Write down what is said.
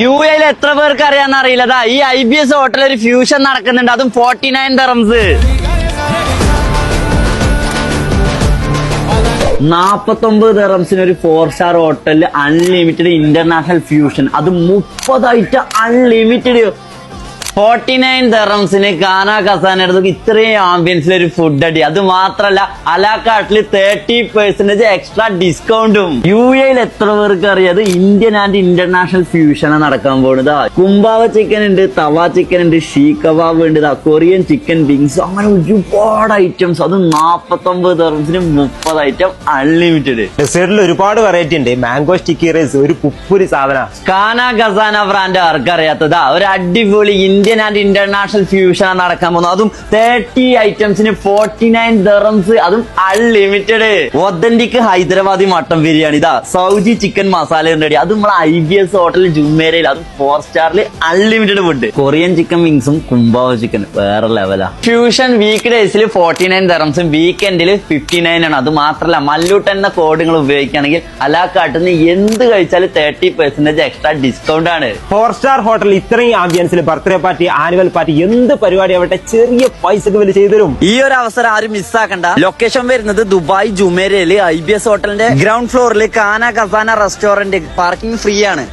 UAE എത്ര പേർക്ക് അറിയാന്ന് അറിയില്ലതാ ഈ IBS ഹോട്ടൽ ഒരു ഫ്യൂഷൻ നടക്കുന്നുണ്ട്, അതും 49 ദിർഹംസ്. 49 ദിർഹംസിന് ഒരു 4 സ്റ്റാർ ഹോട്ടലിൽ അൺലിമിറ്റഡ് ഇന്റർനാഷണൽ ഫ്യൂഷൻ, അത് 30 അൺലിമിറ്റഡ്. 49 ദിർഹംസിന് കാന കസാന എടുത്ത് ഇത്രയും ആംബിയൻസിൽ ഒരു ഫുഡ് അടി. അത് മാത്രല്ല അലാക്കാട്ടിൽ 30% എക്സ്ട്രാ ഡിസ്കൗണ്ടും. UAE എത്ര പേർക്ക് അറിയാം ഇന്ത്യൻ ആൻഡ് ഇന്റർനാഷണൽ ഫ്യൂഷനാണ് നടക്കാൻ പോകുന്നത്. കുംബാവ ചിക്കൻ ഉണ്ട്, തവ ചിക്കൻ ഉണ്ട്, ഷീ കബാബ് ഉണ്ട്, കൊറിയൻ ചിക്കൻ വിങ്സ്, അങ്ങനെ ഒരുപാട് ഐറ്റംസ്. അത് 49 ദിർഹംസിന് 30 ഐറ്റം അൺലിമിറ്റഡ്. ഡെസേർട്ടിൽ ഒരുപാട് വെറൈറ്റി ഉണ്ട്. മാംഗോ സ്റ്റിക്കി റൈസ് ഒരു പുപ്പുരി സാധന. കാന ഖസാന ബ്രാൻഡ് ആർക്കറിയാത്തതാ ഒരു അടിപൊളി ഇന്ത്യൻ ആൻഡ് ഇന്റർനാഷണൽ ഫ്യൂഷൻ നടക്കാൻ പോകുന്നത്. അതും 30 ഐറ്റംസിന് 49 ദിർഹംസ്, അതും unlimited. Authentic Hyderabadi mutton biryani, ഇതാ സൗജി ചിക്കൻ മസാല റെഡി, അത് നമ്മളെ IBS ഹോട്ടൽ ജുമേരയിൽ, അതും 4 സ്റ്റാറിൽ അൺലിമിറ്റഡ് ഫുഡ്. കൊറിയൻ ചിക്കൻ വിങ്സും കുംബാവോ ചിക്കൻ വേറെ ലെവലാ. ഫ്യൂഷൻ വീക്ക് ഡേയ്സിൽ 49 ദിർഹംസും വീക്കെൻഡിൽ 59 ആണ്. അത് മാത്രല്ല മല്ലൂട്ട് എന്ന കോഡുകൾ ഉപയോഗിക്കുകയാണെങ്കിൽ അലാക്കാട്ടിന്ന് എന്ത് കഴിച്ചാലും 30% എക്സ്ട്രാ ഡിസ്കൗണ്ട് ആണ്. 4 സ്റ്റാർ ഹോട്ടൽ ഇത്രയും ആംബിയൻസിൽ ബർത്ത്ഡേ പാർട്ടി, ആനുവൽ പാർട്ടി, എന്ത് പരിപാടി ആവട്ടെ ചെറിയ പൈസക്ക് വലിയ ചെയ്തു തരും. ഈ ഒരു അവസരം ആരും മിസ്സാക്കണ്ട. ലൊക്കേഷൻ വരുന്നത് ദുബായ് ജുമേരയില് IBS ഹോട്ടലിന്റെ ഗ്രൗണ്ട് ഫ്ലോറിൽ കാന ഖസാന റെസ്റ്റോറന്റ്. പാർക്കിംഗ് ഫ്രീ ആണ്.